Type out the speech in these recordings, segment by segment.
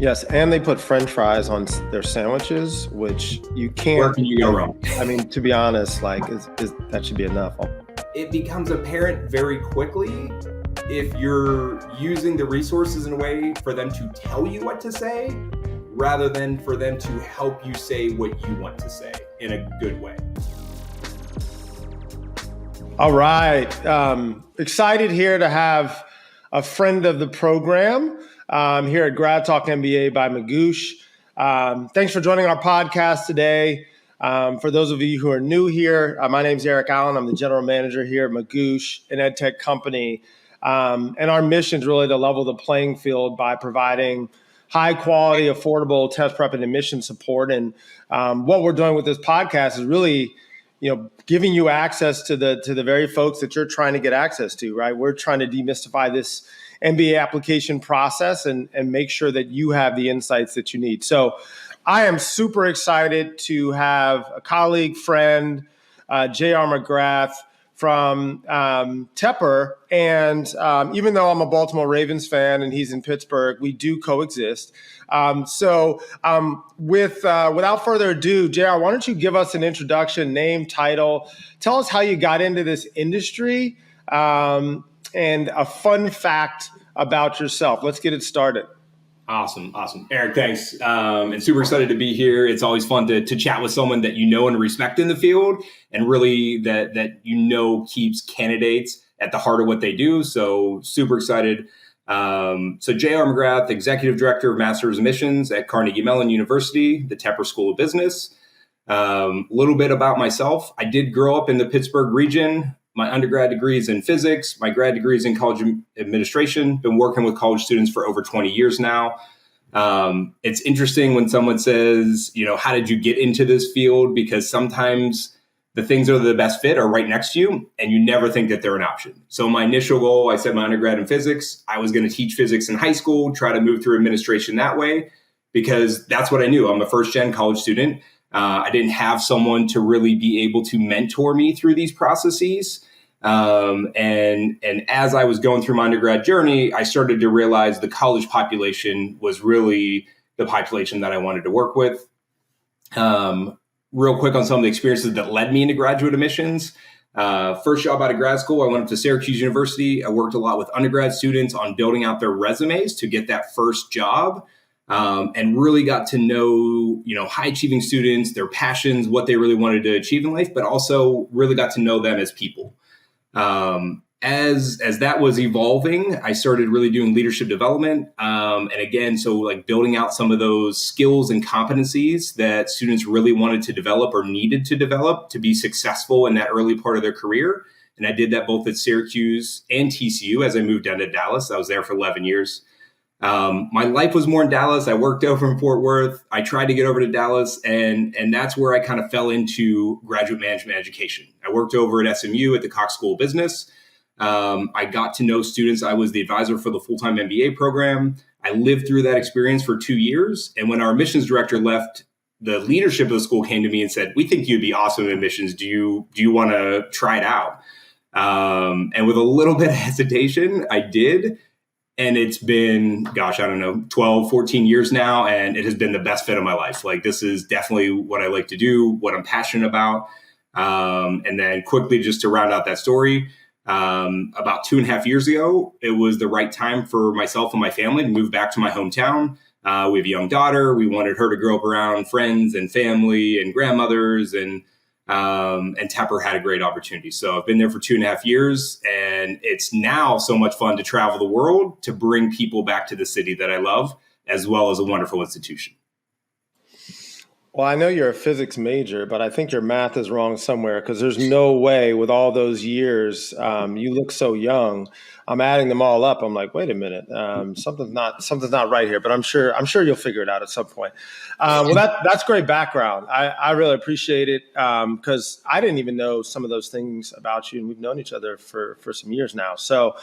Yes, and they put French fries on their sandwiches, which you can't. Where can you go wrong? I mean, to be honest, like that should be enough. It becomes apparent very quickly if you're using the resources in a way for them to tell you what to say, rather than for them to help you say what you want to say in a good way. All right. Excited here to have a friend of the program here at GradTalk MBA by Magoosh. Thanks for joining our podcast today. For those of you who are new here, my name is Eric Allen. I'm the general manager here at Magoosh, an ed tech company. And our mission is really to level the playing field by providing high quality, affordable test prep and admission support. And what we're doing with this podcast is really, giving you access to the very folks that you're trying to get access to, right? We're trying to demystify this MBA application process and make sure that you have the insights that you need. So I am super excited to have a colleague, friend, J.R. McGrath from Tepper. And even though I'm a Baltimore Ravens fan and he's in Pittsburgh, we do coexist. Without further ado, JR, why don't you give us an introduction, name, title, tell us how you got into this industry, and a fun fact about yourself. Let's get it started. Awesome. Eric, thanks. And super excited to be here. It's always fun to chat with someone that you know and respect in the field, and really that keeps candidates at the heart of what they do. So super excited. So J.R. McGrath, Executive Director of Master's Admissions at Carnegie Mellon University, the Tepper School of Business. A little bit about myself. I did grow up in the Pittsburgh region. My undergrad degree is in physics. My grad degree is in college administration. Been working with college students for over 20 years now. It's interesting when someone says, how did you get into this field? Because sometimes the things that are the best fit are right next to you, and you never think that they're an option. So my initial goal, I said my undergrad in physics. I was going to teach physics in high school, try to move through administration that way, because that's what I knew. I'm a first-gen college student. I didn't have someone to really be able to mentor me through these processes. And as I was going through my undergrad journey, I started to realize the college population was really the population that I wanted to work with. Real quick on some of the experiences that led me into graduate admissions. First job out of grad school, I went up to Syracuse University. I worked a lot with undergrad students on building out their resumes to get that first job. And really got to know, high achieving students, their passions, what they really wanted to achieve in life, but also really got to know them as people. As that was evolving, I started really doing leadership development. And again, so like building out some of those skills and competencies that students really wanted to develop or needed to develop to be successful in that early part of their career. And I did that both at Syracuse and TCU as I moved down to Dallas. I was there for 11 years. My life was more in Dallas. I worked over in Fort Worth. I tried to get over to Dallas, and that's where I kind of fell into graduate management education. I worked over at SMU at the Cox School of Business. I got to know students. I was the advisor for the full-time MBA program. I lived through that experience for 2 years. And when our admissions director left, the leadership of the school came to me and said, "We think you'd be awesome in admissions. Do you want to try it out?" And with a little bit of hesitation, I did. And it's been, 12, 14 years now. And it has been the best fit of my life. Like, this is definitely what I like to do, what I'm passionate about. And then quickly, just to round out that story, about 2.5 years ago, it was the right time for myself and my family to move back to my hometown. We have a young daughter. We wanted her to grow up around friends and family and grandmothers, and Tepper had a great opportunity. So I've been there for 2.5 years, and it's now so much fun to travel the world to bring people back to the city that I love, as well as a wonderful institution. Well, I know you're a physics major, but I think your math is wrong somewhere, because there's no way with all those years, you look so young. I'm adding them all up. I'm like, wait a minute, something's not right here. But I'm sure you'll figure it out at some point. Well, that's great background. I really appreciate it, because I didn't even know some of those things about you, and we've known each other for some years now. So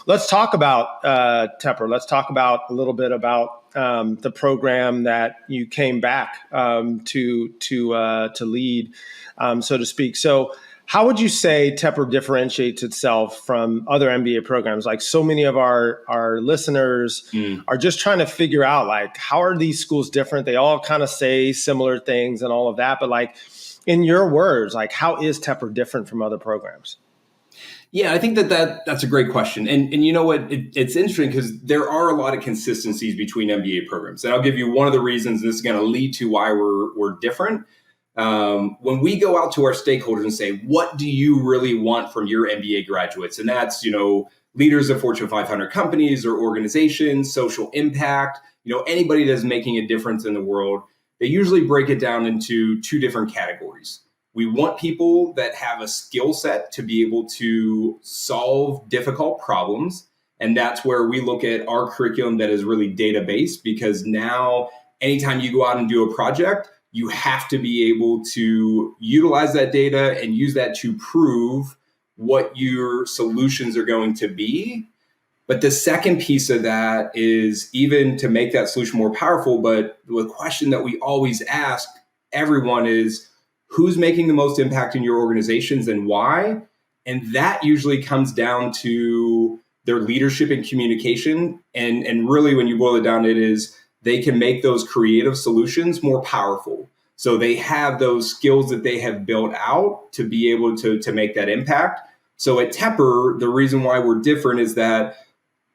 let's talk about Tepper. Let's talk about a little bit about the program that you came back to lead, so to speak. So how would you say Tepper differentiates itself from other MBA programs? Like so many of our listeners are just trying to figure out, like, how are these schools different? They all kind of say similar things and all of that. But like, in your words, like, how is Tepper different from other programs? Yeah, I think that's a great question. And you know what? It's interesting because there are a lot of consistencies between MBA programs. And I'll give you one of the reasons this is going to lead to why we're different. When we go out to our stakeholders and say, what do you really want from your MBA graduates? And that's, leaders of Fortune 500 companies or organizations, social impact, anybody that's making a difference in the world, they usually break it down into two different categories. We want people that have a skill set to be able to solve difficult problems. And that's where we look at our curriculum that is really data-based, because now anytime you go out and do a project, you have to be able to utilize that data and use that to prove what your solutions are going to be. But the second piece of that is even to make that solution more powerful. But the question that we always ask everyone is, who's making the most impact in your organizations and why? And that usually comes down to their leadership and communication. And really, when you boil it down, it is they can make those creative solutions more powerful. So they have those skills that they have built out to be able to make that impact. So at Tepper, the reason why we're different is that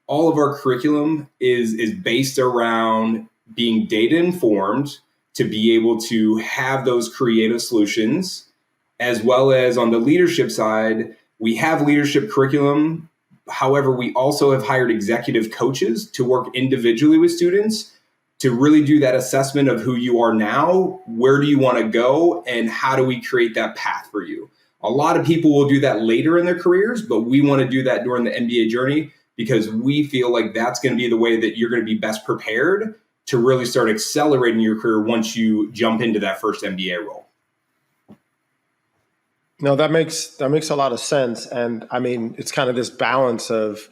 all of our curriculum is based around being data informed, to be able to have those creative solutions, as well as on the leadership side, we have leadership curriculum. However, we also have hired executive coaches to work individually with students to really do that assessment of who you are now, where do you want to go, and how do we create that path for you. A lot of people will do that later in their careers, but we want to do that during the MBA journey because we feel like that's going to be the way that you're going to be best prepared to really start accelerating your career once you jump into that first MBA role. No, that makes a lot of sense. And I mean, it's kind of this balance of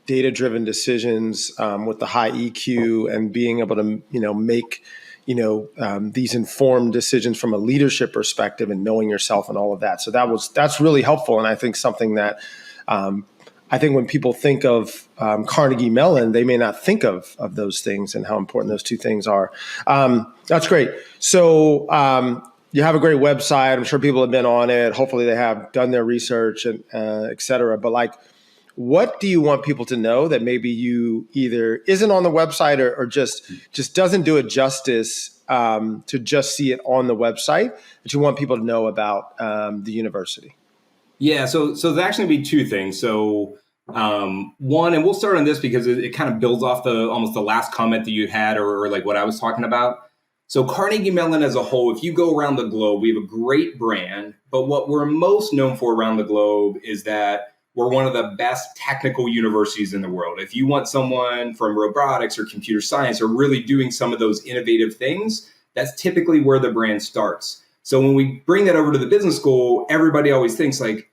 data-driven decisions with the high EQ and being able to, make, these informed decisions from a leadership perspective and knowing yourself and all of that. So that's really helpful. And I think something that I think when people think of Carnegie Mellon, they may not think of those things and how important those two things are. That's great. So you have a great website. I'm sure people have been on it. Hopefully they have done their research and et cetera. But like, what do you want people to know that maybe you either isn't on the website or just doesn't do it justice to just see it on the website that you want people to know about the university? Yeah, so there's actually be two things. So one, and we'll start on this because it kind of builds off almost the last comment that you had or like what I was talking about. So Carnegie Mellon as a whole, if you go around the globe, we have a great brand, but what we're most known for around the globe is that we're one of the best technical universities in the world. If you want someone from robotics or computer science or really doing some of those innovative things, that's typically where the brand starts. So when we bring that over to the business school, everybody always thinks like,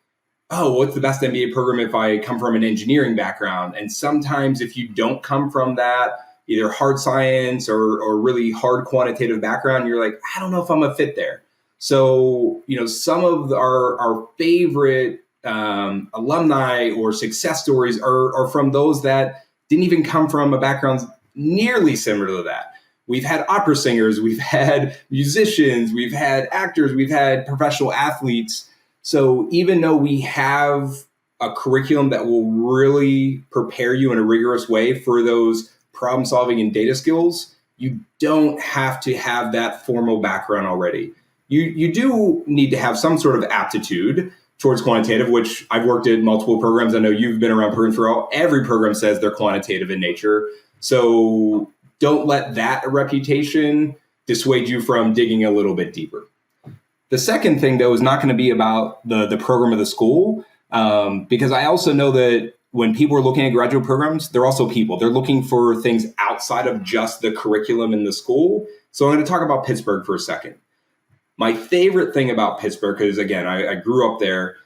oh, what's the best MBA program if I come from an engineering background? And sometimes if you don't come from that, either hard science or really hard quantitative background, you're like, I don't know if I'm a fit there. So, some of our favorite alumni or success stories are from those that didn't even come from a background nearly similar to that. We've had opera singers, we've had musicians, we've had actors, we've had professional athletes. So even though we have a curriculum that will really prepare you in a rigorous way for those problem solving and data skills, you don't have to have that formal background already. You do need to have some sort of aptitude towards quantitative, which I've worked at multiple programs. I know you've been around programs for all. Every program says they're quantitative in nature. So don't let that reputation dissuade you from digging a little bit deeper. The second thing, though, is not going to be about the program of the school, because I also know that when people are looking at graduate programs, they're also people. They're looking for things outside of just the curriculum in the school. So I'm going to talk about Pittsburgh for a second. My favorite thing about Pittsburgh, because again, I grew up there,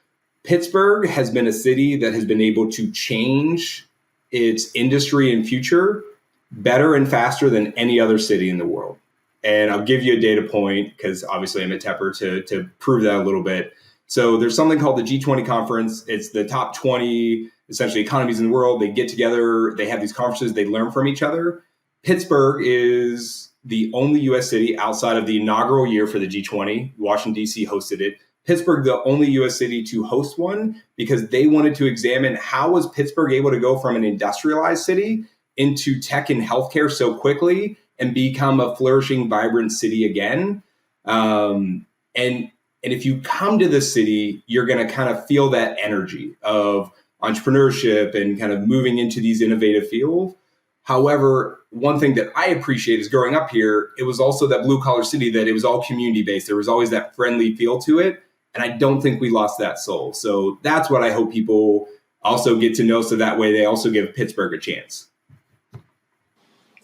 Pittsburgh has been a city that has been able to change its industry and future better and faster than any other city in the world. And I'll give you a data point, because obviously I'm at Tepper to prove that a little bit. So there's something called the G20 conference. It's the top 20 essentially economies in the world. They get together, they have these conferences, they learn from each other. Pittsburgh is the only US city outside of the inaugural year for the G20. Washington, D.C. hosted it. Pittsburgh, the only US city to host one, because they wanted to examine how was Pittsburgh able to go from an industrialized city into tech and healthcare so quickly and become a flourishing, vibrant city again. And if you come to the city, you're going to kind of feel that energy of entrepreneurship and kind of moving into these innovative fields. However, one thing that I appreciate is growing up here, it was also that blue collar city that it was all community based. There was always that friendly feel to it. And I don't think we lost that soul. So that's what I hope people also get to know. So that way they also give Pittsburgh a chance.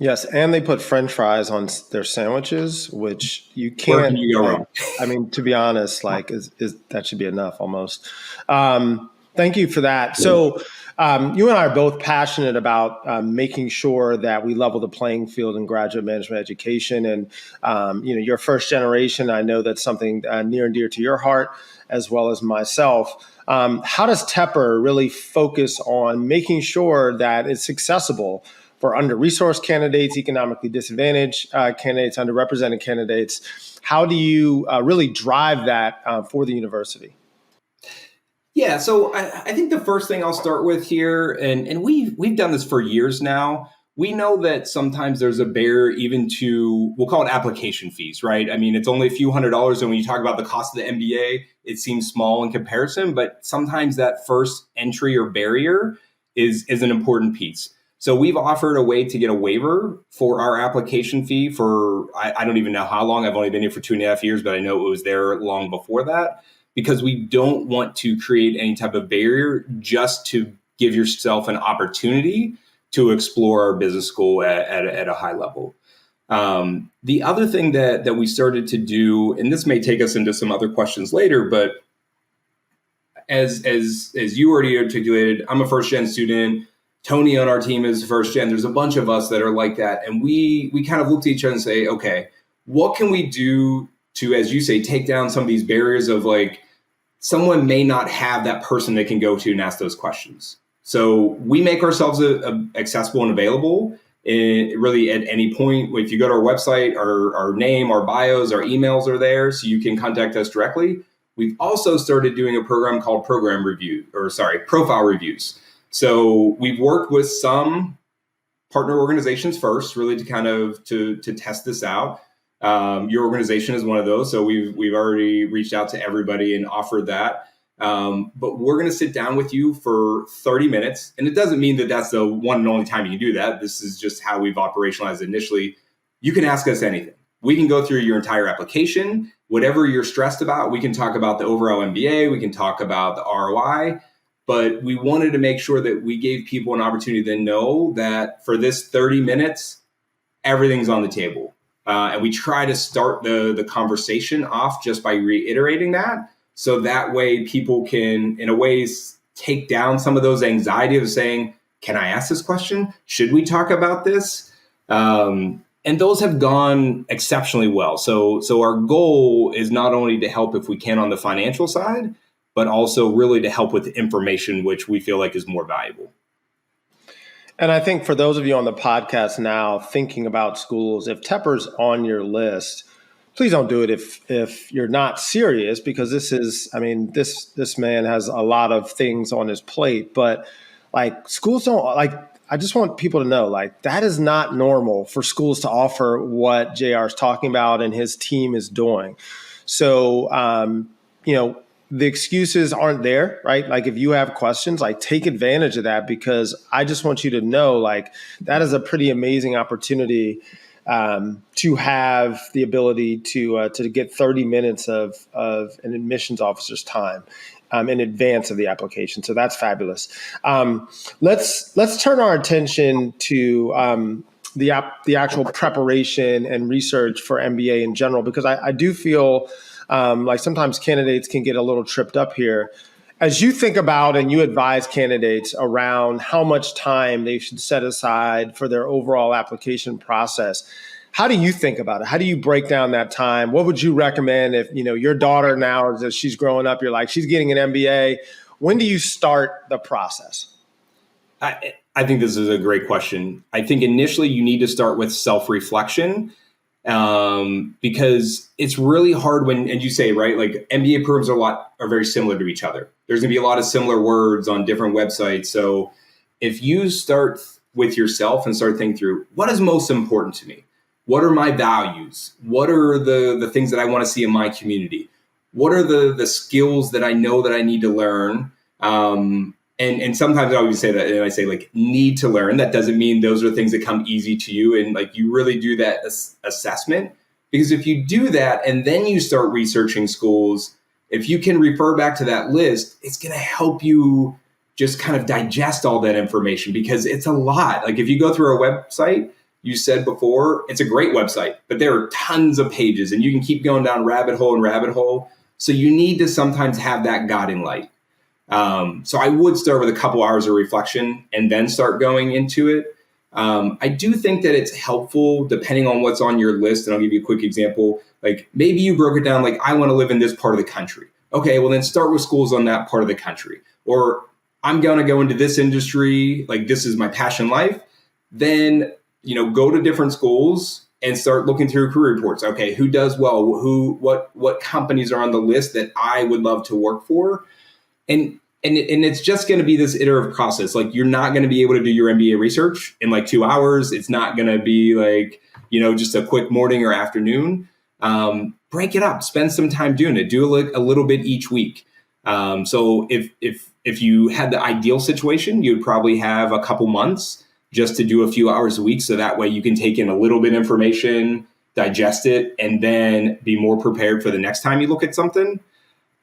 Yes, and they put French fries on their sandwiches, which you can't. Where can you go wrong? I mean, to be honest, like is that should be enough almost. Thank you for that. So you and I are both passionate about making sure that we level the playing field in graduate management education. And you're first generation. I know that's something near and dear to your heart, as well as myself. How does Tepper really focus on making sure that it's accessible for under-resourced candidates, economically disadvantaged candidates, underrepresented candidates? How do you really drive that for the university? Yeah, so I think the first thing I'll start with here, and we've done this for years now, we know that sometimes there's a barrier even to, we'll call it application fees, right? I mean, it's only a few $100s, and when you talk about the cost of the MBA, it seems small in comparison, but sometimes that first entry or barrier is an important piece. So we've offered a way to get a waiver for our application fee for, I don't even know how long. I've only been here for 2.5 years, but I know it was there long before that, because we don't want to create any type of barrier, just to give yourself an opportunity to explore our business school at a high level. The other thing that we started to do, and this may take us into some other questions later, but as you already articulated, I'm a first-gen student. Tony on our team is first gen. There's a bunch of us that are like that. And we kind of look to each other and say, okay, what can we do to, as you say, take down some of these barriers of like, someone may not have that person they can go to and ask those questions. So we make ourselves accessible and available really at any point. If you go to our website, our name, our bios, our emails are there, so you can contact us directly. We've also started doing a program called profile reviews. So we've worked with some partner organizations first, really to kind of to test this out. Your organization is one of those, so we've already reached out to everybody and offered that. But we're going to sit down with you for 30 minutes, and it doesn't mean that that's the one and only time you can do that. This is just how we've operationalized it initially. You can ask us anything. We can go through your entire application, whatever you're stressed about. We can talk about the overall MBA. We can talk about the ROI. But we wanted to make sure that we gave people an opportunity to know that for this 30 minutes, everything's on the table. And we try to start the conversation off just by reiterating that. So that way people can, in a way, take down some of those anxiety of saying, can I ask this question? Should we talk about this? And those have gone exceptionally well. So our goal is not only to help if we can on the financial side, but also really to help with information, which we feel like is more valuable. And I think for those of you on the podcast now thinking about schools, if Tepper's on your list, please don't do it if you're not serious, because this man has a lot of things on his plate. But like, schools don't, like, I just want people to know, like, that is not normal for schools to offer what JR is talking about and his team is doing. So, the excuses aren't there, right? Like, if you have questions, like, take advantage of that, because I just want you to know, like, that is a pretty amazing opportunity to have the ability to get 30 minutes of an admissions officer's time in advance of the application. So that's fabulous. Let's turn our attention to the actual preparation and research for MBA in general, because I do feel like sometimes candidates can get a little tripped up here. As you think about and you advise candidates around how much time they should set aside for their overall application process, How do you think about it? How do you break down that time? What would you recommend if, your daughter now, as she's growing up, you're like, she's getting an MBA. When do you start the process? I think this is a great question. I think initially you need to start with self-reflection, because it's really hard when, and you say, right, like MBA programs are very similar to each other. There's going to be a lot of similar words on different websites. So if you start with yourself and start thinking through, what is most important to me? What are my values? What are the things that I want to see in my community? What are the skills that I know that I need to learn? And sometimes I always say that, and I say like need to learn. That doesn't mean those are things that come easy to you. And like you really do that assessment, because if you do that and then you start researching schools, if you can refer back to that list, it's going to help you just kind of digest all that information, because it's a lot. Like if you go through our website, you said before, it's a great website, but there are tons of pages and you can keep going down rabbit hole and rabbit hole. So you need to sometimes have that guiding light. So I would start with a couple hours of reflection and then start going into it. I do think that it's helpful depending on what's on your list. And I'll give you a quick example. Like maybe you broke it down like, I want to live in this part of the country. Okay, well then start with schools on that part of the country. Or I'm going to go into this industry, like this is my passion life. Then, go to different schools and start looking through career reports. Okay, who does well? What companies are on the list that I would love to work for? And it's just going to be this iterative process. Like you're not going to be able to do your MBA research in like 2 hours. It's not going to be like, just a quick morning or afternoon. Break it up, spend some time doing it. Do a little bit each week. So if you had the ideal situation, you'd probably have a couple months just to do a few hours a week. So that way you can take in a little bit of information, digest it, and then be more prepared for the next time you look at something.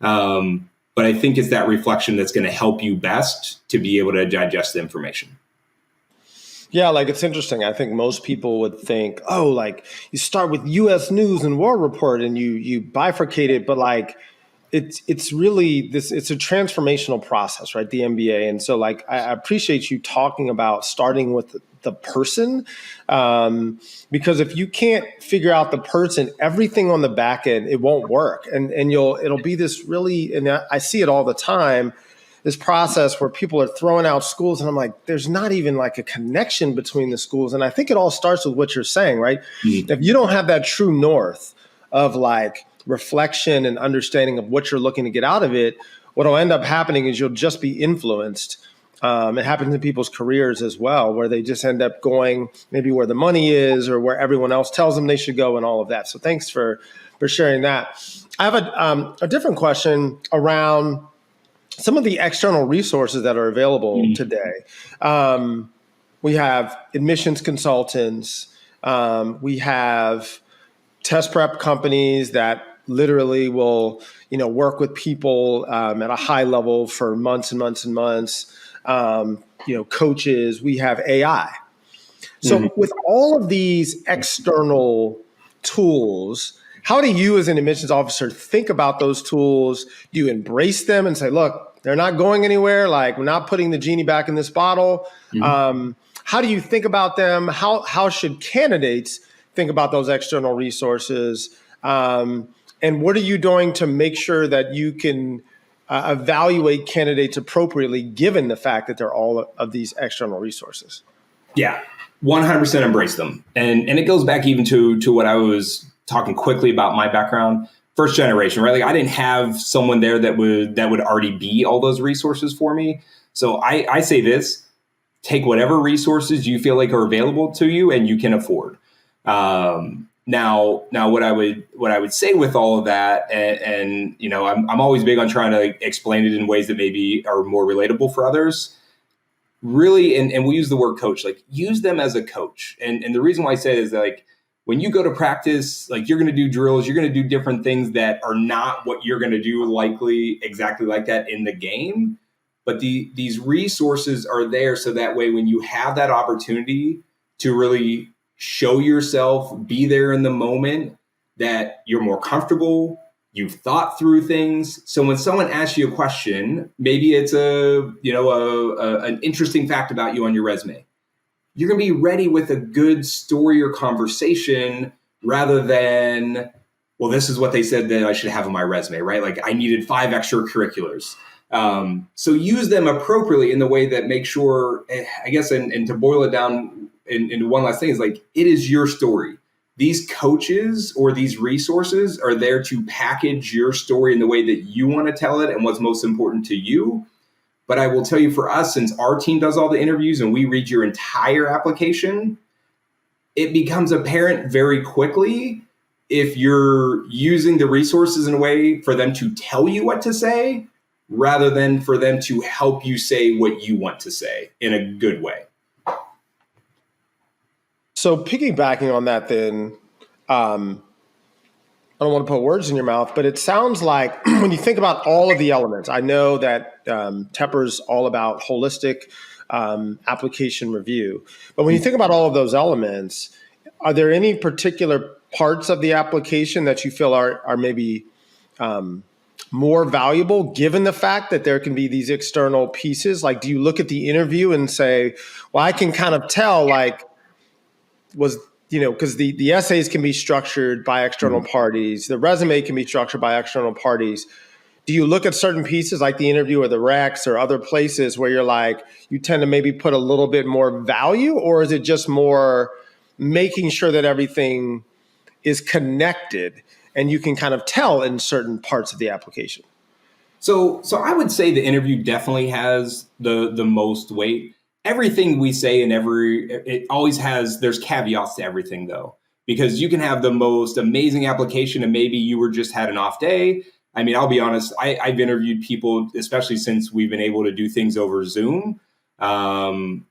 But I think it's that reflection that's going to help you best to be able to digest the information. Yeah, like it's interesting. I think most people would think, oh, like you start with U.S. News and World Report and you bifurcate it, but like it's really this. It's a transformational process, right? The MBA, and so like I appreciate you talking about starting with the person, because if you can't figure out the person, everything on the back end it won't work, and it'll be this really, and I see it all the time. This process where people are throwing out schools and I'm like, there's not even like a connection between the schools. And I think it all starts with what you're saying, right? Mm-hmm. If you don't have that true north of like reflection and understanding of what you're looking to get out of it, what'll end up happening is you'll just be influenced. It happens in people's careers as well, where they just end up going maybe where the money is or where everyone else tells them they should go and all of that. So thanks for sharing that. I have a different question around some of the external resources that are available today. We have admissions consultants. We have test prep companies that literally will, work with people at a high level for months and months and months. Coaches. We have AI. So with all of these external tools, how do you as an admissions officer think about those tools? Do you embrace them and say, look, they're not going anywhere. Like we're not putting the genie back in this bottle. How do you think about them? How should candidates think about those external resources? And what are you doing to make sure that you can evaluate candidates appropriately, given the fact that they're all of these external resources? Yeah, 100% embrace them. And it goes back even to what I was talking quickly about my background. First generation, right? Like I didn't have someone there that would already be all those resources for me. So I say this: take whatever resources you feel like are available to you and you can afford. Now, what I would say with all of that, and I'm always big on trying to explain it in ways that maybe are more relatable for others. Really, and we use the word coach. Like use them as a coach. And the reason why I say it is like, when you go to practice, like you're going to do drills, you're going to do different things that are not what you're going to do likely exactly like that in the game. But these resources are there so that way when you have that opportunity to really show yourself, be there in the moment, that you're more comfortable, you've thought through things. So when someone asks you a question, maybe it's an interesting fact about you on your resume. you're going to be ready with a good story or conversation rather than, well, this is what they said that I should have on my resume, right? Like I needed 5 extracurriculars. So use them appropriately in the way that makes sure, I guess, and to boil it down into one last thing is like, it is your story. These coaches or these resources are there to package your story in the way that you want to tell it and what's most important to you. But I will tell you, for us, since our team does all the interviews and we read your entire application, it becomes apparent very quickly if you're using the resources in a way for them to tell you what to say rather than for them to help you say what you want to say in a good way. So piggybacking on that then, I don't want to put words in your mouth, but it sounds like when you think about all of the elements, I know that Tepper's all about holistic application review. But when you think about all of those elements, are there any particular parts of the application that you feel are maybe more valuable given the fact that there can be these external pieces? Like, do you look at the interview and say, well, I can kind of tell, like, because the essays can be structured by external parties, the resume can be structured by external parties. Do you look at certain pieces like the interview or the recs or other places where you're like, you tend to maybe put a little bit more value, or is it just more making sure that everything is connected and you can kind of tell in certain parts of the application? So I would say the interview definitely has the most weight. Everything we say it always has, there's caveats to everything though, because you can have the most amazing application and maybe you just had an off day. I mean, I'll be honest, I've interviewed people, especially since we've been able to do things over Zoom. I've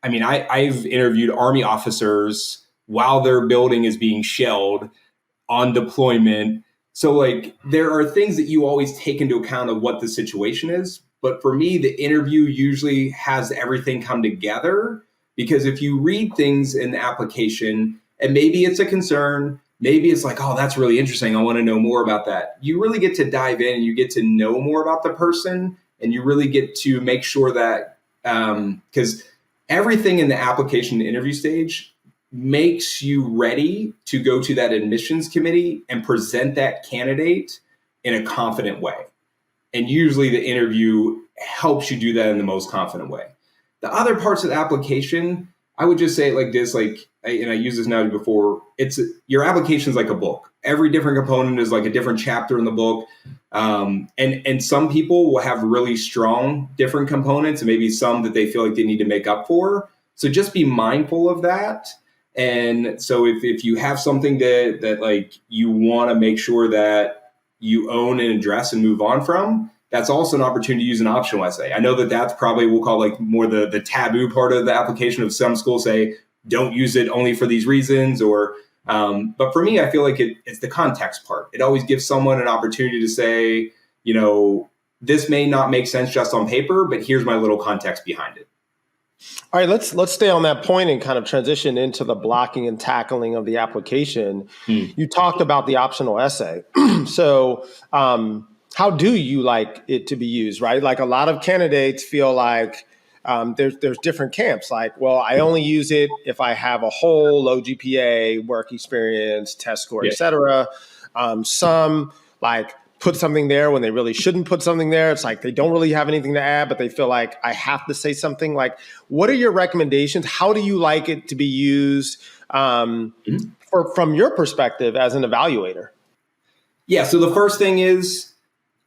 interviewed Army officers while their building is being shelled on deployment. So like, there are things that you always take into account of what the situation is. But for me, the interview usually has everything come together, because if you read things in the application and maybe it's a concern, maybe it's like, oh, that's really interesting, I want to know more about that. You really get to dive in and you get to know more about the person, and you really get to make sure that, because everything in the application interview stage makes you ready to go to that admissions committee and present that candidate in a confident way. And usually the interview helps you do that in the most confident way. The other parts of the application, I would just say it like this, and I used this analogy before, your application is like a book. Every different component is like a different chapter in the book. And some people will have really strong different components and maybe some that they feel like they need to make up for. So just be mindful of that. And so if you have something that like you want to make sure that you own and address and move on from, that's also an opportunity to use an optional essay. I know that that's probably, we'll call like more the taboo part of the application. Of some schools say, don't use it only for these reasons, or, but for me, I feel like it's the context part. It always gives someone an opportunity to say, this may not make sense just on paper, but here's my little context behind it. All right, let's stay on that point and kind of transition into the blocking and tackling of the application. You talked about the optional essay. So how do you like it to be used, right? Like a lot of candidates feel like there's different camps. Like, well, I only use it if I have a whole low GPA, work experience, test score, et cetera. Some like put something there when they really shouldn't put something there. It's like they don't really have anything to add, but they feel like I have to say something. Like, what are your recommendations? How do you like it to be used from your perspective as an evaluator? Yeah, so the first thing is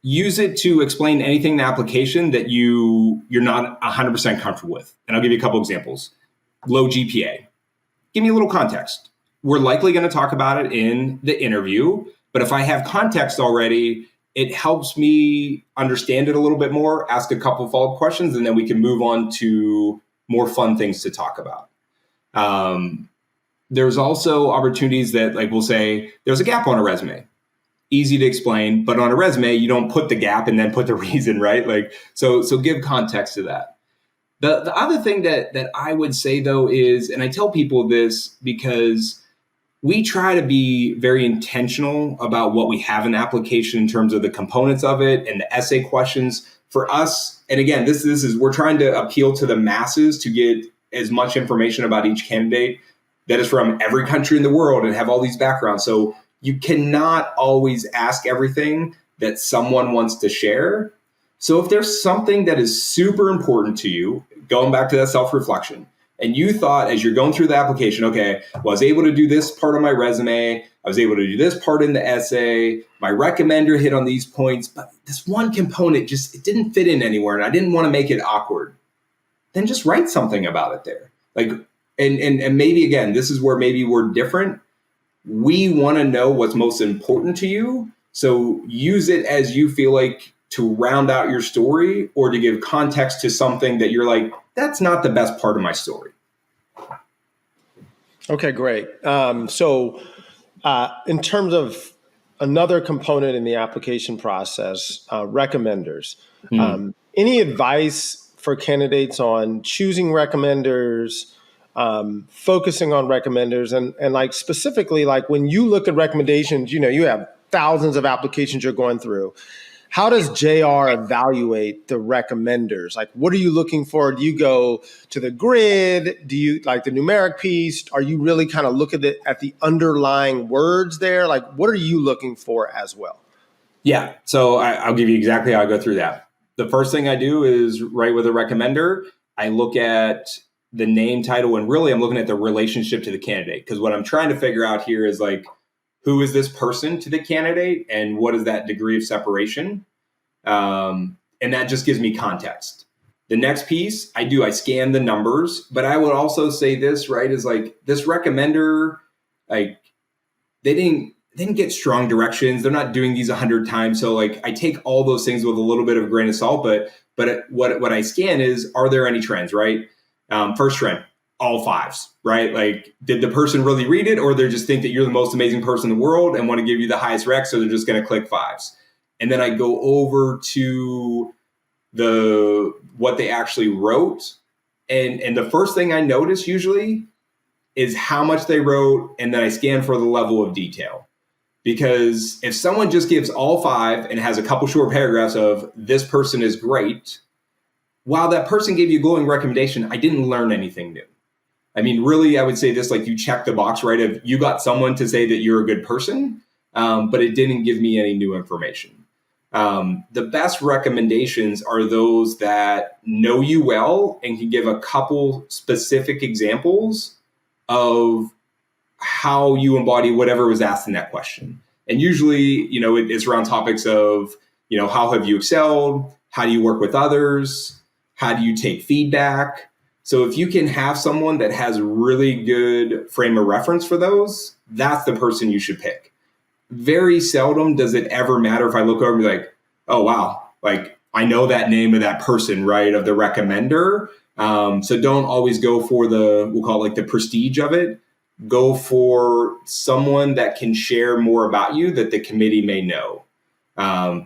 use it to explain anything in the application that you're not 100% comfortable with. And I'll give you a couple examples. Low GPA. Give me a little context. We're likely going to talk about it in the interview, but if I have context already, it helps me understand it a little bit more, ask a couple of follow-up questions, and then we can move on to more fun things to talk about. There's also opportunities that, like, we'll say there's a gap on a resume. Easy to explain, but on a resume, you don't put the gap and then put the reason, right? Like, so give context to that. The other thing that I would say though is, and I tell people this because we try to be very intentional about what we have in the application in terms of the components of it and the essay questions for us. And again, this is, we're trying to appeal to the masses to get as much information about each candidate that is from every country in the world and have all these backgrounds. So you cannot always ask everything that someone wants to share. So if there's something that is super important to you, going back to that self-reflection, and you thought as you're going through the application, okay, well, I was able to do this part of my resume, I was able to do this part in the essay, my recommender hit on these points, but this one component just, it didn't fit in anywhere and I didn't want to make it awkward, then just write something about it there. Like, and maybe again, this is where maybe we're different. We want to know what's most important to you. So use it as you feel like to round out your story or to give context to something that you're like, that's not the best part of my story. Okay, great. So in terms of another component in the application process, recommenders, any advice for candidates on choosing recommenders, focusing on recommenders, and like specifically, like when you look at recommendations, you have thousands of applications you're going through. How does JR evaluate the recommenders? Like, what are you looking for? Do you go to the grid? Do you like the numeric piece? Are you really kind of looking at the underlying words there? Like, what are you looking for as well? Yeah. So I'll give you exactly how I go through that. The first thing I do is write with a recommender. I look at the name, title, and really I'm looking at the relationship to the candidate. Because what I'm trying to figure out here is like, who is this person to the candidate and what is that degree of separation? And that just gives me context. The next piece I scan the numbers, but I would also say this, right, is like this recommender, like they didn't get strong directions. They're not doing these 100 times. So like I take all those things with a little bit of a grain of salt, but what I scan is, are there any trends, right? First trend, all fives, right? Like, did the person really read it or they just think that you're the most amazing person in the world and want to give you the highest rec, so they're just going to click fives? And then I go over to what they actually wrote. And the first thing I notice usually is how much they wrote, and then I scan for the level of detail. Because if someone just gives all five and has a couple short paragraphs of this person is great, while that person gave you a glowing recommendation, I didn't learn anything new. I mean, really, I would say this, like you check the box, right? Of you got someone to say that you're a good person, but it didn't give me any new information. The best recommendations are those that know you well and can give a couple specific examples of how you embody whatever was asked in that question. And usually, it's around topics of, how have you excelled? How do you work with others? How do you take feedback? So if you can have someone that has really good frame of reference for those, that's the person you should pick. Very seldom does it ever matter if I look over and be like, oh, wow, like I know that name of that person, right, of the recommender. So don't always go for we'll call it like the prestige of it. Go for someone that can share more about you that the committee may know,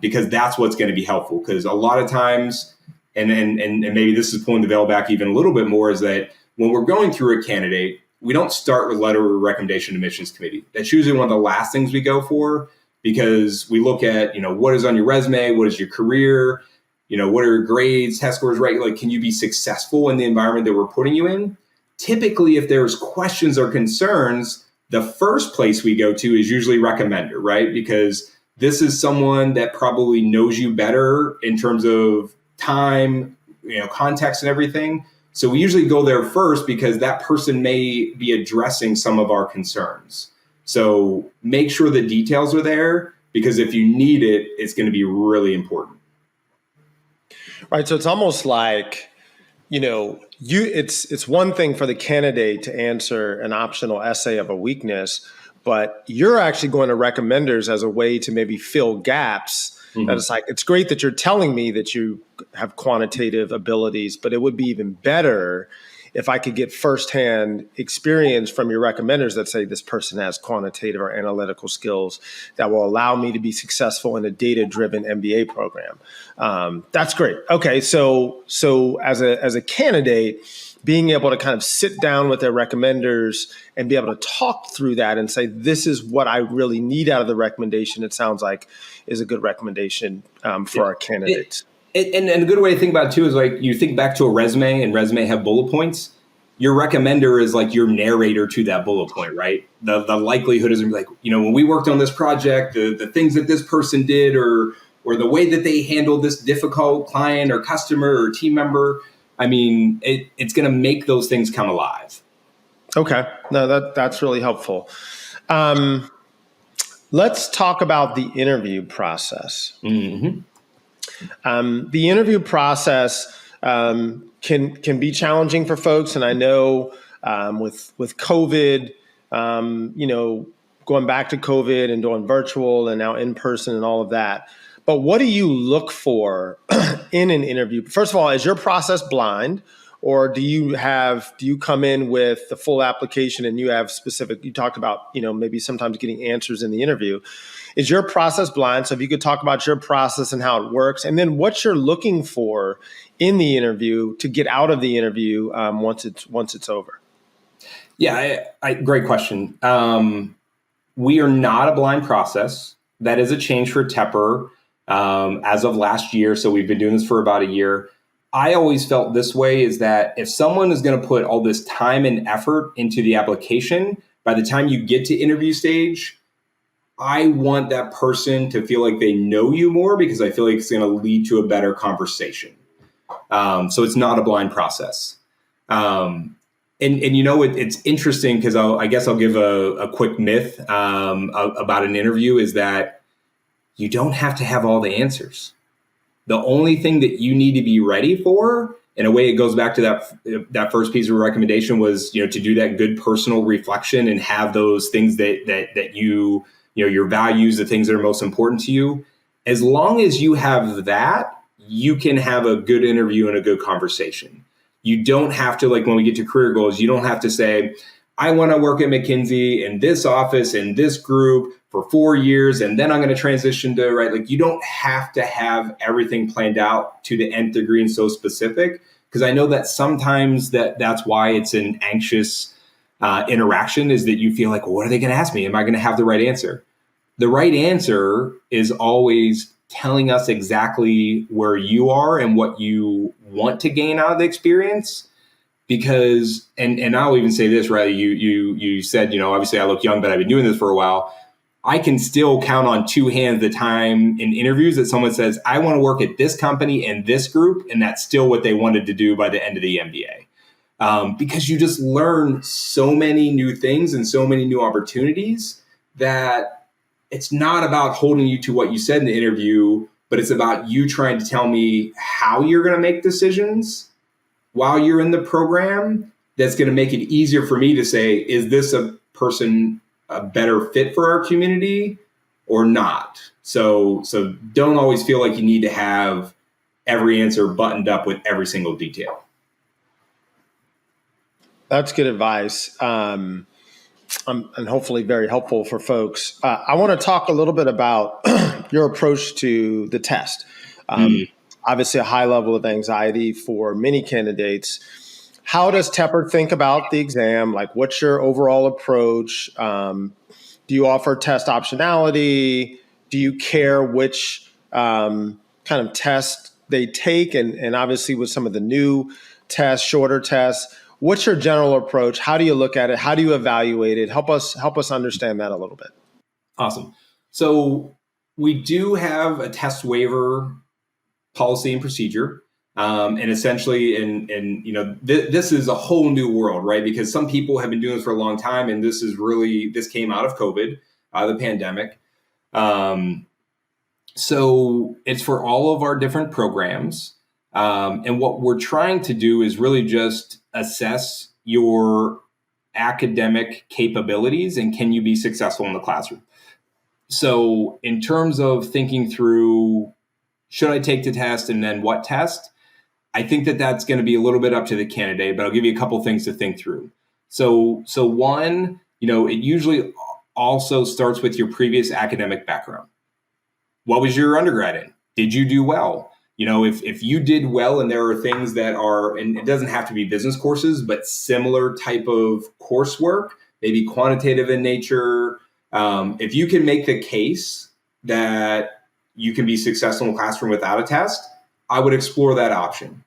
because that's what's going to be helpful. Because a lot of times, and maybe this is pulling the veil back even a little bit more, is that when we're going through a candidate, we don't start with letter of recommendation to admissions committee. That's usually one of the last things we go for, because we look at, what is on your resume, what is your career, what are your grades, test scores, right? Like, can you be successful in the environment that we're putting you in? Typically, if there's questions or concerns, the first place we go to is usually recommender, right? Because this is someone that probably knows you better in terms of time, context and everything. So we usually go there first because that person may be addressing some of our concerns. So make sure the details are there, because if you need it, it's going to be really important. Right. So it's almost like, it's one thing for the candidate to answer an optional essay of a weakness, but you're actually going to recommenders as a way to maybe fill gaps. Mm-hmm. That it's like, it's great that you're telling me that you have quantitative abilities, but it would be even better if I could get firsthand experience from your recommenders that say this person has quantitative or analytical skills that will allow me to be successful in a data-driven MBA program. That's great. Okay, so as a candidate, being able to kind of sit down with their recommenders and be able to talk through that and say, this is what I really need out of the recommendation, it sounds like is a good recommendation for our candidates. And a good way to think about it too is like, you think back to a resume, and resume have bullet points. your recommender is like your narrator to that bullet point, right? The likelihood is like, when we worked on this project, the things that this person did, or the way that they handled this difficult client or customer or team member, I mean, it's going to make those things come alive. Okay. No, that's really helpful. Let's talk about the interview process. Mm-hmm. The interview process can be challenging for folks, and I know with COVID, going back to COVID and doing virtual and now in person and all of that. But what do you look for in an interview? First of all, is your process blind, or do you come in with the full application and you have specific? You talked about maybe sometimes getting answers in the interview. Is your process blind? So if you could talk about your process and how it works, and then what you're looking for in the interview to get out of the interview once it's over. Yeah, great question. We are not a blind process. That is a change for Tepper as of last year. So we've been doing this for about a year. I always felt this way, is that if someone is going to put all this time and effort into the application, by the time you get to interview stage, I want that person to feel like they know you more, because I feel like it's going to lead to a better conversation. So it's not a blind process. It's interesting, because I guess I'll give a quick myth about an interview, is that you don't have to have all the answers. The only thing that you need to be ready for, in a way, it goes back to that first piece of recommendation, was to do that good personal reflection and have those things that you your values, the things that are most important to you. As long as you have that, you can have a good interview and a good conversation. You don't have to, like when we get to career goals, you don't have to say, I want to work at McKinsey in this office, in this group for 4 years, and then I'm going to transition to, right? Like, you don't have to have everything planned out to the nth degree and so specific, because I know that sometimes that's why it's an anxious interaction, is that you feel like, well, what are they going to ask me? Am I going to have the right answer? The right answer is always telling us exactly where you are and what you want to gain out of the experience. Because, and I'll even say this, right? You said, obviously I look young, but I've been doing this for a while. I can still count on two hands the time in interviews that someone says, I want to work at this company and this group, and that's still what they wanted to do by the end of the MBA. Because you just learn so many new things and so many new opportunities, that it's not about holding you to what you said in the interview, but it's about you trying to tell me how you're going to make decisions while you're in the program. That's going to make it easier for me to say, is this a person a better fit for our community or not? So don't always feel like you need to have every answer buttoned up with every single detail. That's good advice. And hopefully very helpful for folks. I want to talk a little bit about your approach to the test. Obviously a high level of anxiety for many candidates. How does Tepper think about the exam? Like, what's your overall approach? Do you offer test optionality? Do you care which kind of test they take? And obviously with some of the new tests, shorter tests, what's your general approach? How do you look at it? How do you evaluate it? Help us understand that a little bit. Awesome. So we do have a test waiver policy and procedure. And essentially, this is a whole new world, right? Because some people have been doing this for a long time, and this came out of COVID, the pandemic. So it's for all of our different programs. And what we're trying to do is really just assess your academic capabilities and can you be successful in the classroom. So in terms of thinking through, should I take the test and then what test? I think that's going to be a little bit up to the candidate, but I'll give you a couple things to think through. So one, it usually also starts with your previous academic background. What was your undergrad in? Did you do well? If you did well and there are things that are, and it doesn't have to be business courses, but similar type of coursework, maybe quantitative in nature. If you can make the case that you can be successful in the classroom without a test, I would explore that option.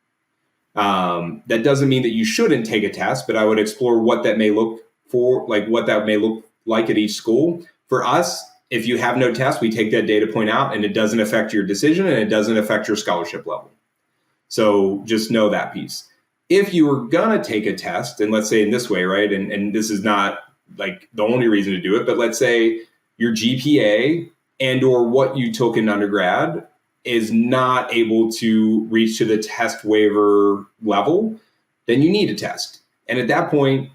That doesn't mean that you shouldn't take a test, but I would explore what that may look like at each school. For us, if you have no test, we take that data point out and it doesn't affect your decision and it doesn't affect your scholarship level. So just know that piece. If you were going to take a test, and let's say in this way, right, and this is not like the only reason to do it, but let's say your GPA and or what you took in undergrad is not able to reach to the test waiver level, then you need a test. And at that point,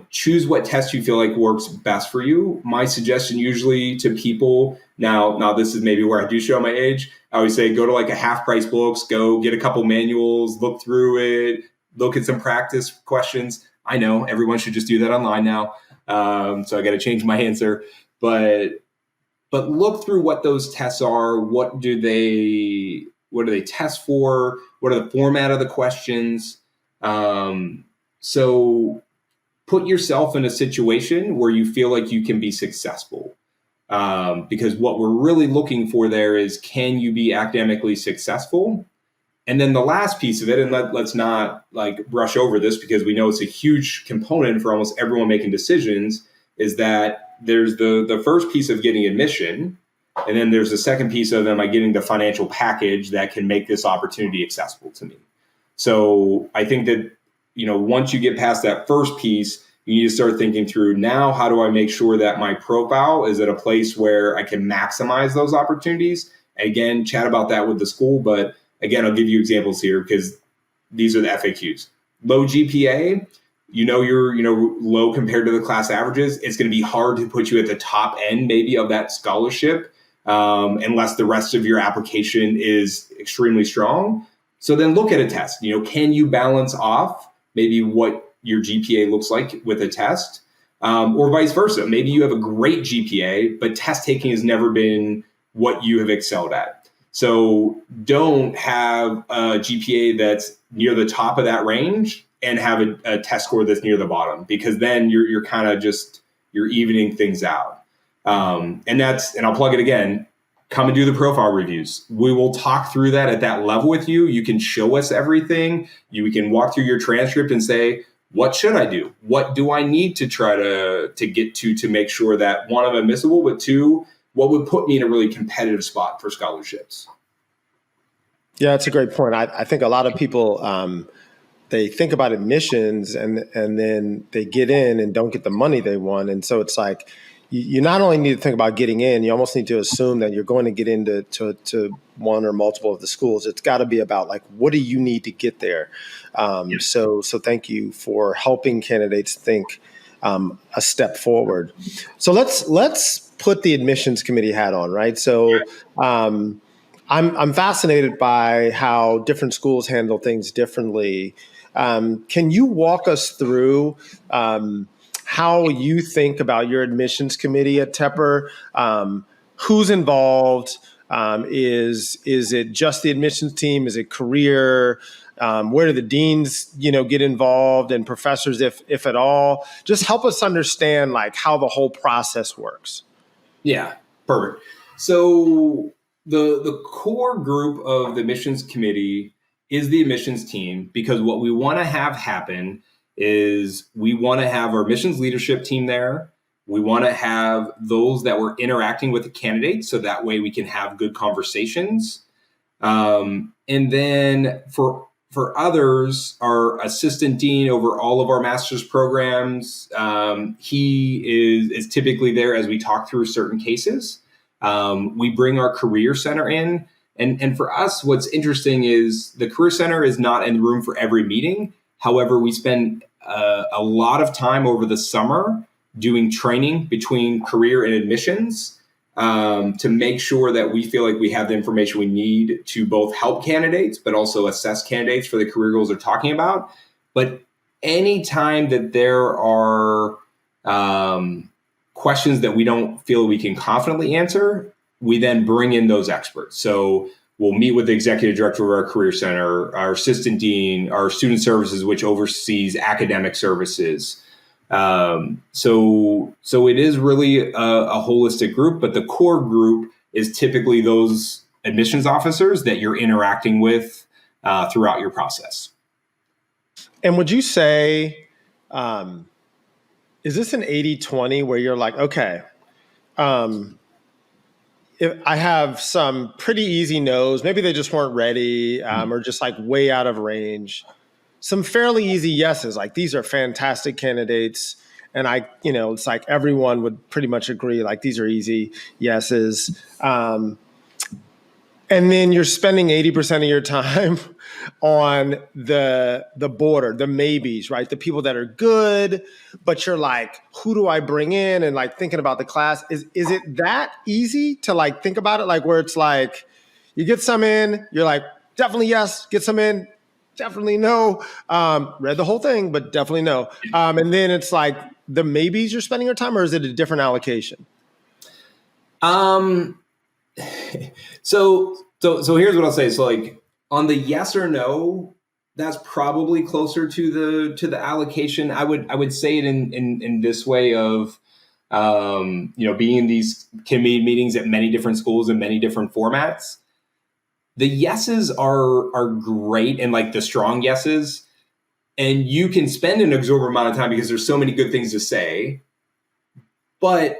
choose what test you feel like works best for you. My suggestion usually to people, now this is maybe where I do show my age, I always say go to like a half price books, go get a couple manuals, look through it, look at some practice questions. I know everyone should just do that online now. So I got to change my answer, but look through what those tests are. What do they test for? What are the format of the questions? So put yourself in a situation where you feel like you can be successful. Because what we're really looking for there is, can you be academically successful? And then the last piece of it, and let's not like brush over this because we know it's a huge component for almost everyone making decisions, is that there's the first piece of getting admission, and then there's the second piece of, am I getting the financial package that can make this opportunity accessible to me? So I think that, once you get past that first piece, you need to start thinking through, now how do I make sure that my profile is at a place where I can maximize those opportunities? Again, chat about that with the school, but again, I'll give you examples here because these are the FAQs. Low GPA, you're low compared to the class averages. It's going to be hard to put you at the top end maybe of that scholarship unless the rest of your application is extremely strong. So then look at a test. Can you balance off maybe what your GPA looks like with a test, or vice versa? Maybe you have a great GPA, but test taking has never been what you have excelled at. So don't have a GPA that's near the top of that range and have a test score that's near the bottom, because then you're kind of you're evening things out. And I'll plug it again. Come and do the profile reviews. We will talk through that at that level with you. You can show us everything. We can walk through your transcript and say, what should I do? What do I need to try to get to make sure that, one, I'm admissible, but two, what would put me in a really competitive spot for scholarships? Yeah, that's a great point. I think a lot of people, they think about admissions and then they get in and don't get the money they want. And so it's like, you not only need to think about getting in, you almost need to assume that you're going to get into to one or multiple of the schools. It's got to be about like, what do you need to get there? So thank you for helping candidates think a step forward. So let's put the admissions committee hat on, right? So I'm fascinated by how different schools handle things differently. Can you walk us through how you think about your admissions committee at Tepper? Who's involved? Is it just the admissions team? Is it career? Where do the deans, get involved, and professors, if at all? Just help us understand like how the whole process works. Yeah, perfect. So the core group of the admissions committee is the admissions team, because what we want to have happen is we want to have our admissions leadership team there. We want to have those that we're interacting with the candidates, so that way we can have good conversations. And then for others, our assistant dean over all of our master's programs, he is typically there as we talk through certain cases. We bring our career center in. And for us, what's interesting is the career center is not in the room for every meeting. However, we spend a lot of time over the summer doing training between career and admissions to make sure that we feel like we have the information we need to both help candidates, but also assess candidates for the career goals they're talking about. But anytime that there are questions that we don't feel we can confidently answer, we then bring in those experts. So we'll meet with the executive director of our career center, our assistant dean, our student services, which oversees academic services. So it is really a holistic group, but the core group is typically those admissions officers that you're interacting with throughout your process. And would you say, is this an 80-20 where you're like, okay, if I have some pretty easy no's, maybe they just weren't ready or just like way out of range. Some fairly easy yeses, like these are fantastic candidates. And it's like everyone would pretty much agree, like these are easy yeses. And then you're spending 80% of your time on the border, the maybes, right? The people that are good, but you're like, who do I bring in? And like thinking about the class. Is it that easy to like think about it? Like where it's like you get some in, you're like, definitely yes, get some in, definitely no. Read the whole thing, but definitely no. And then it's like the maybes you're spending your time, or is it a different allocation? So here's what I'll say. So like on the yes or no, that's probably closer to the allocation. I would say it in this way of being in these committee meetings at many different schools in many different formats. The yeses are great, and like the strong yeses, and you can spend an exorbitant amount of time because there's so many good things to say. But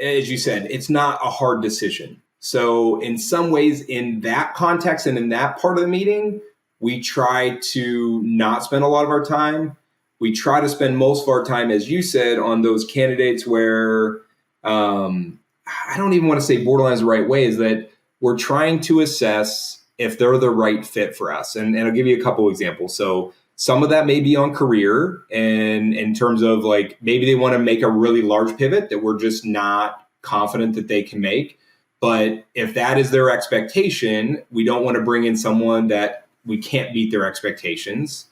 as you said, it's not a hard decision. So in some ways, in that context and in that part of the meeting, we try to not spend a lot of our time. We try to spend most of our time, as you said, on those candidates where I don't even want to say borderline is the right way, is that we're trying to assess if they're the right fit for us. And I'll give you a couple of examples. So some of that may be on career, and in terms of like maybe they want to make a really large pivot that we're just not confident that they can make. But if that is their expectation, we don't want to bring in someone that we can't meet their expectations.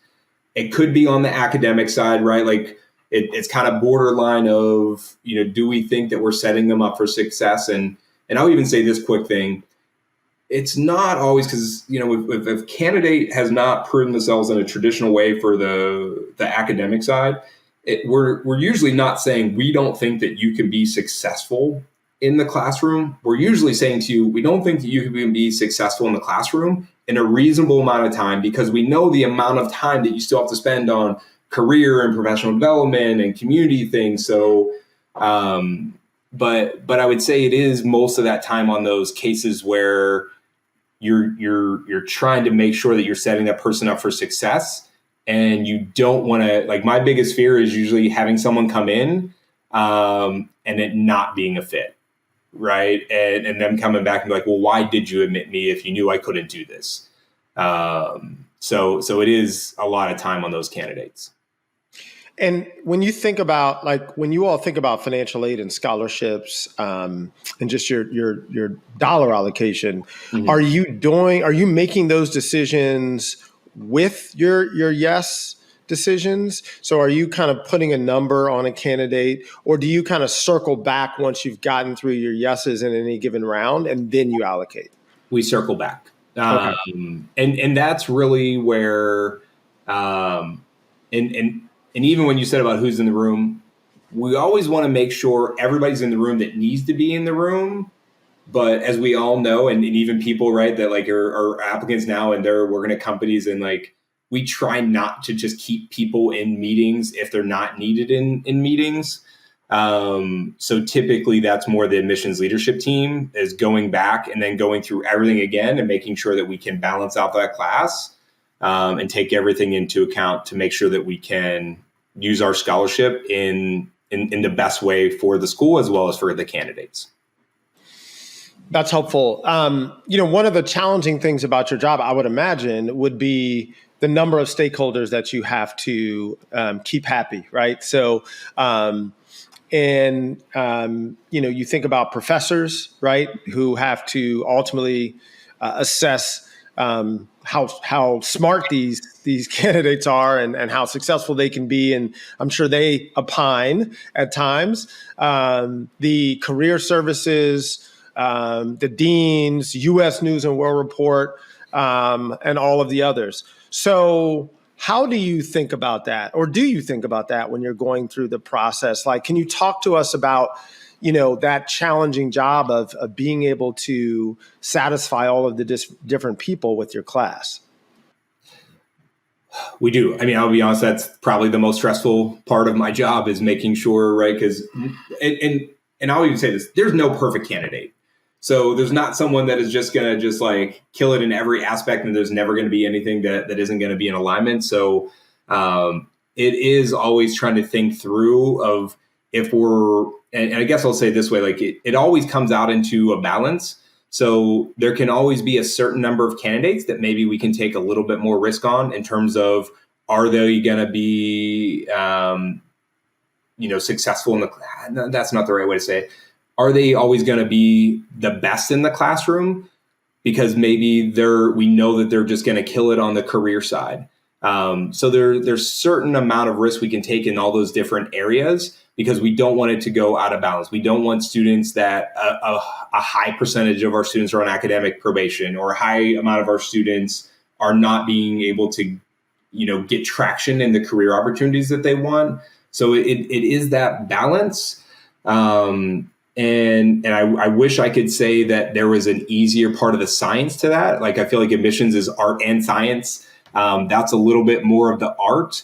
It could be on the academic side, right? Like it's kind of borderline of, do we think that we're setting them up for success? And I'll even say this quick thing. It's not always, because, if a candidate has not proven themselves in a traditional way for the academic side, we're usually not saying we don't think that you can be successful in the classroom. We're usually saying to you, we don't think that you can be successful in the classroom in a reasonable amount of time, because we know the amount of time that you still have to spend on career and professional development and community things. So, but I would say it is most of that time on those cases where you're trying to make sure that you're setting that person up for success, and you don't want to, like, my biggest fear is usually having someone come in and it not being a fit. Right. And them coming back and be like, well, why did you admit me if you knew I couldn't do this? So it is a lot of time on those candidates. And when you think about, like, when you all think about financial aid and scholarships and just your dollar allocation, Mm-hmm. are you making those decisions with your yes decisions? So are you kind of putting a number on a candidate, or do you kind of circle back once you've gotten through your yeses in any given round and then you allocate? We circle back. Okay. And that's really where, and even when you said about who's in the room, we always want to make sure everybody's in the room that needs to be in the room. But as we all know, and even people, right, that like are applicants now and they're working at companies, and like, we try not to just keep people in meetings if they're not needed in meetings. So typically that's more the admissions leadership team is going back and then going through everything again and making sure that we can balance out that class and take everything into account to make sure that we can use our scholarship in the best way for the school as well as for the candidates. That's helpful. One of the challenging things about your job, I would imagine, would be the number of stakeholders that you have to keep happy, right? So, you think about professors, right, who have to ultimately assess how smart these candidates are and how successful they can be, and I'm sure they opine at times. The career services, the deans, U.S. News and World Report, and all of the others. So how do you think about that? Or do you think about that when you're going through the process? Like, can you talk to us about, that challenging job of being able to satisfy all of the different people with your class? We do. I mean, I'll be honest, that's probably the most stressful part of my job is making sure, right? Because, and I'll even say this, there's no perfect candidate. So there's not someone that is just going to just like kill it in every aspect, and there's never going to be anything that isn't going to be in alignment. So it is always trying to think through of if we're, and I guess I'll say it this way, like it always comes out into a balance. So there can always be a certain number of candidates that maybe we can take a little bit more risk on in terms of, are they going to be, successful in the, that's not the right way to say it. Are they always going to be the best in the classroom? Because maybe we know that they're just going to kill it on the career side. So there's certain amount of risk we can take in all those different areas because we don't want it to go out of balance. We don't want students that a high percentage of our students are on academic probation, or a high amount of our students are not being able to, get traction in the career opportunities that they want. So it is that balance. And I wish I could say that there was an easier part of the science to that. Like I feel like admissions is art and science. That's a little bit more of the art.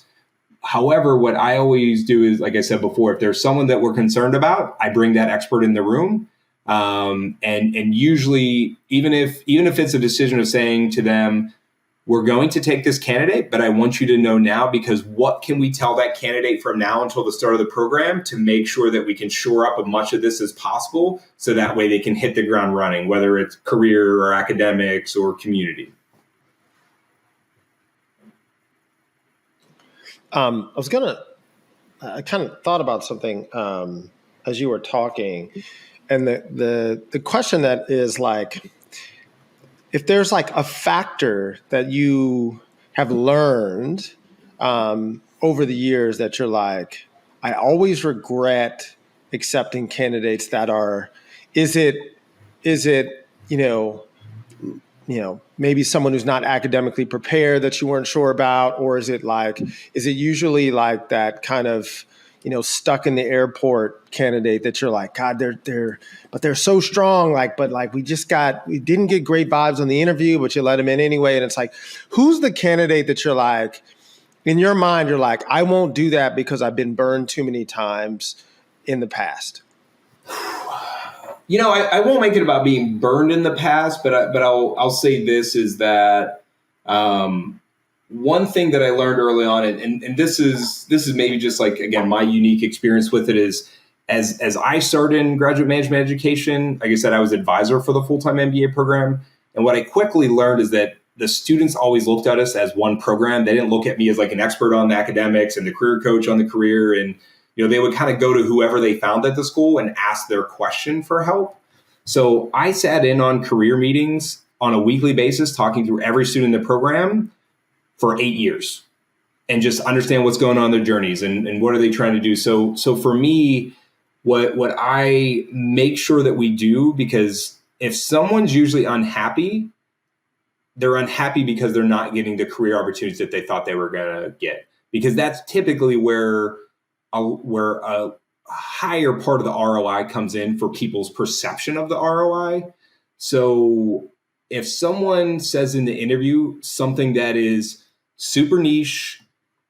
However, what I always do is, like I said before, if there's someone that we're concerned about, I bring that expert in the room. And usually, even if it's a decision of saying to them, we're going to take this candidate, but I want you to know now, because what can we tell that candidate from now until the start of the program to make sure that we can shore up as much of this as possible so that way they can hit the ground running, whether it's career or academics or community. I kind of thought about something as you were talking, and the question that is like, if there's like a factor that you have learned over the years that you're like, I always regret accepting candidates that are, is it maybe someone who's not academically prepared that you weren't sure about, or is it usually like that kind of, stuck in the airport candidate that you're like, God, they're so strong. We didn't get great vibes on the interview, but you let them in anyway. And it's like, who's the candidate that you're like, in your mind, you're like, I won't do that because I've been burned too many times in the past? I won't make it about being burned in the past, but I'll say this is that one thing that I learned early on, and this is maybe just like, again, my unique experience with it is as I started in graduate management education, like I said, I was advisor for the full-time MBA program. And what I quickly learned is that the students always looked at us as one program. They didn't look at me as like an expert on the academics and the career coach on the career. And they would kind of go to whoever they found at the school and ask their question for help. So I sat in on career meetings on a weekly basis, talking through every student in the program for 8 years and just understand what's going on in their journeys and what are they trying to do. So for me, what I make sure that we do, because if someone's usually unhappy, they're unhappy because they're not getting the career opportunities that they thought they were going to get, because that's typically where a higher part of the ROI comes in for people's perception of the ROI. So if someone says in the interview something that is super niche,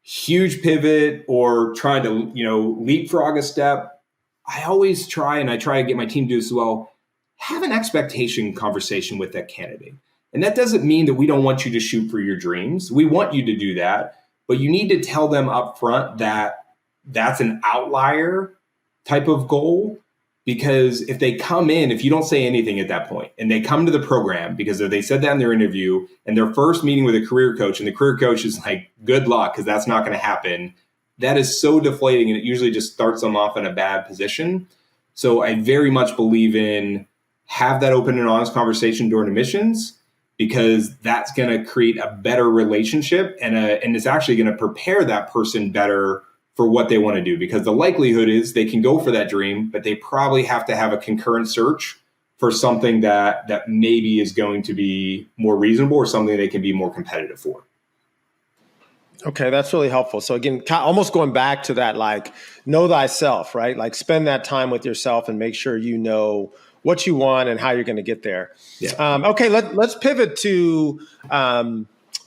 huge pivot, or trying to, leapfrog a step, I always try to get my team to do this as well, have an expectation conversation with that candidate. And that doesn't mean that we don't want you to shoot for your dreams. We want you to do that, but you need to tell them up front that that's an outlier type of goal. Because if they come in, if you don't say anything at that point, and they come to the program because they said that in their interview, and their first meeting with a career coach, and the career coach is like, good luck, because that's not going to happen, that is so deflating, and it usually just starts them off in a bad position. So I very much believe in have that open and honest conversation during admissions, because that's going to create a better relationship, and it's actually going to prepare that person better for what they want to do, because the likelihood is they can go for that dream, but they probably have to have a concurrent search for something that maybe is going to be more reasonable or something they can be more competitive for. Okay, that's really helpful. So again, almost going back to that, like, know thyself, right? Like, spend that time with yourself and make sure you know what you want and how you're going to get there. Yeah. Okay, let's pivot to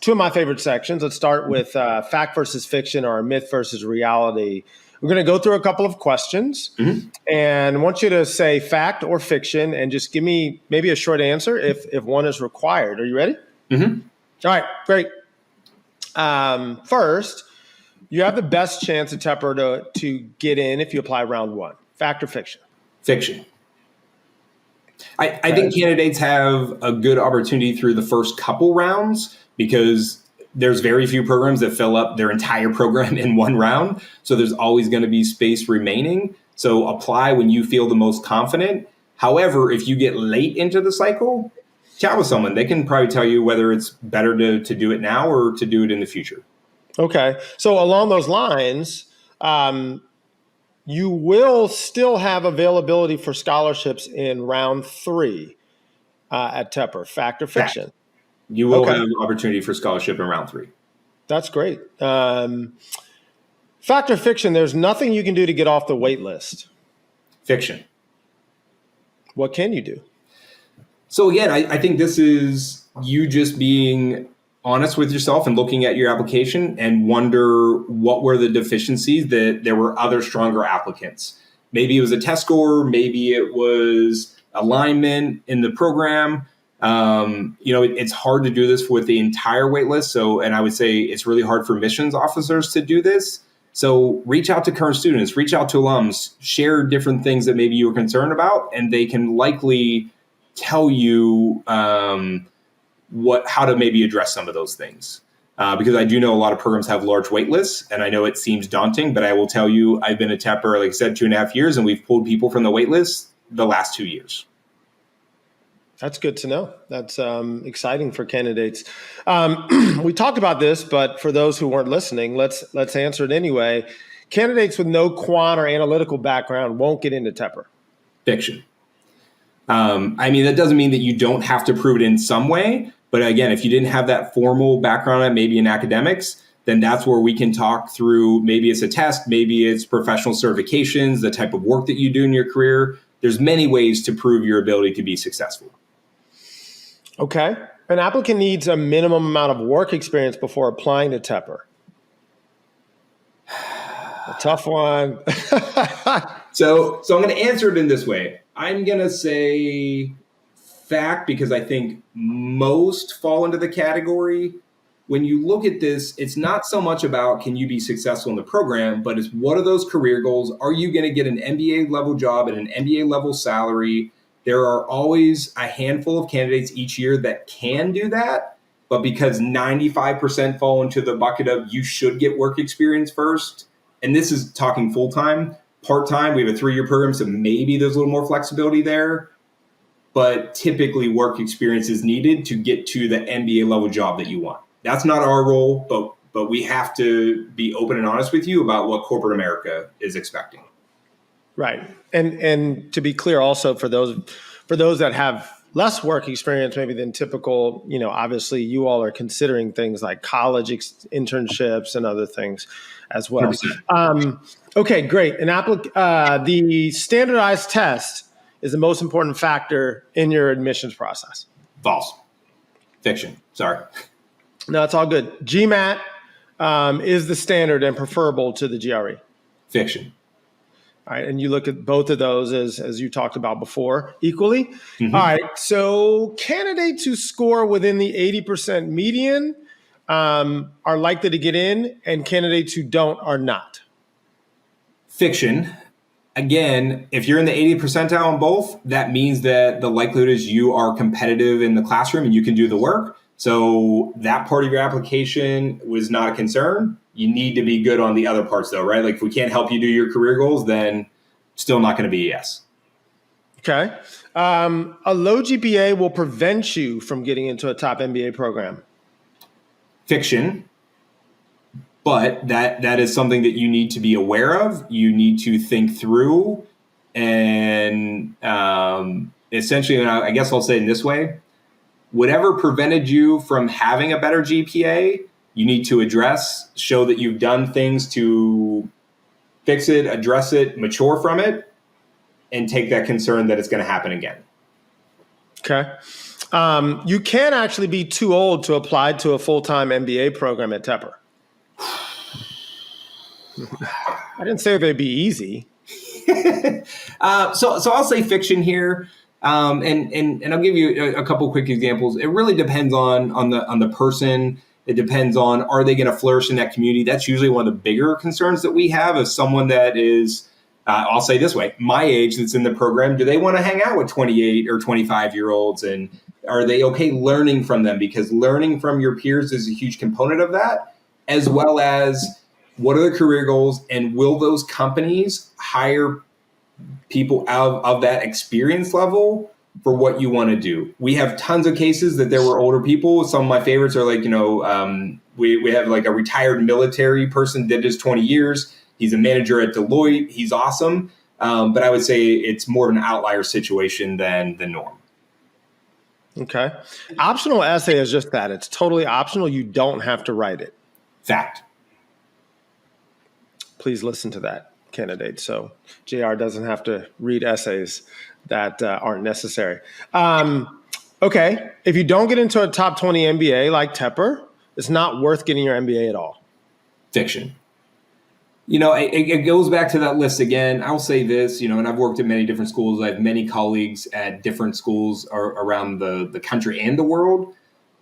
two of my favorite sections. Let's start with fact versus fiction, or myth versus reality. We're going to go through a couple of questions, and I want you to say fact or fiction, and just give me maybe a short answer if one is required. Are you ready? Mm-hmm. All right, great. First, you have the best chance at Tepper to get in if you apply round one. Fact or fiction? Fiction. I think candidates have a good opportunity through the first couple rounds because there's very few programs that fill up their entire program in one round. So there's always going to be space remaining. So apply when you feel the most confident. However, if you get late into the cycle, chat with someone. They can probably tell you whether it's better to do it now or to do it in the future. Okay. So along those lines, you will still have availability for scholarships in round three at Tepper. Fact or fiction? Fact. You will have an opportunity for scholarship in round three. That's great. Fact or fiction, there's nothing you can do to get off the wait list. Fiction. What can you do? So again, I think this is you just being honest with yourself and looking at your application and wonder what were the deficiencies that there were other stronger applicants. Maybe it was a test score, maybe it was alignment in the program. It's hard to do this with the entire wait list. So, and I would say it's really hard for admissions officers to do this. So reach out to current students, reach out to alums, share different things that maybe you were concerned about, and they can likely tell you how to maybe address some of those things. Because I do know a lot of programs have large wait lists, and I know it seems daunting, but I will tell you, I've been a Tepper, like I said, 2.5 years, and we've pulled people from the wait list the last 2 years. That's good to know. That's exciting for candidates. We talked about this, but for those who weren't listening, let's answer it anyway. Candidates with no quant or analytical background won't get into Tepper. Fiction. That doesn't mean that you don't have to prove it in some way. But again, if you didn't have that formal background, maybe in academics, then that's where we can talk through, maybe it's a test, maybe it's professional certifications, the type of work that you do in your career. There's many ways to prove your ability to be successful. Okay. An applicant needs a minimum amount of work experience before applying to Tepper. A tough one. So I'm going to answer it in this way. I'm going to say fact because I think most fall into the category. When you look at this, it's not so much about can you be successful in the program, but it's what are those career goals? Are you going to get an MBA level job at an MBA level salary? There are always a handful of candidates each year that can do that, but because 95% fall into the bucket of you should get work experience first, and this is talking full-time, part-time, we have a 3-year program, so maybe there's a little more flexibility there, but typically work experience is needed to get to the MBA level job that you want. That's not our role, but we have to be open and honest with you about what corporate America is expecting. Right. And to be clear also for those that have less work experience maybe than typical, obviously you all are considering things like college internships and other things as well. Okay, great. The standardized test is the most important factor in your admissions process. False. Fiction. Sorry. No, it's all good. GMAT is the standard and preferable to the GRE. Fiction. All right, and you look at both of those as you talked about before, equally. Mm-hmm. All right, so candidates who score within the 80% median are likely to get in, and candidates who don't are not. Fiction. Again, if you're in the 80th percentile on both, that means that the likelihood is you are competitive in the classroom and you can do the work. So that part of your application was not a concern. You need to be good on the other parts though, right? Like if we can't help you do your career goals, then still not going to be a yes. Okay. A low GPA will prevent you from getting into a top MBA program. Fiction. But that is something that you need to be aware of. You need to think through. And essentially, and I guess I'll say it in this way, whatever prevented you from having a better GPA, you need to address, show that you've done things to fix it, address it, mature from it, and take that concern that it's going to happen again. Okay. You can actually be too old to apply to a full-time MBA program at Tepper. I didn't say they'd be easy. So I'll say fiction here, and I'll give you a couple quick examples. It really depends on the person. It depends on, are they going to flourish in that community? That's usually one of the bigger concerns that we have of someone that is, I'll say this way, my age that's in the program. Do they want to hang out with 28 or 25-year-olds? And are they okay learning from them? Because learning from your peers is a huge component of that, as well as what are the career goals, and will those companies hire people out of that experience level for what you want to do? We have tons of cases that there were older people. Some of my favorites are like, we have like a retired military person, did his 20 years. He's a manager at Deloitte. He's awesome. But I would say it's more of an outlier situation than the norm. Okay. Optional essay is just that. It's totally optional. You don't have to write it. Fact. Please listen to that, candidate. So JR doesn't have to read essays that aren't necessary. Okay. If you don't get into a top 20 MBA like Tepper, it's not worth getting your MBA at all. Fiction. It goes back to that list again. I'll say this, and I've worked at many different schools. I have many colleagues at different schools around the country and the world.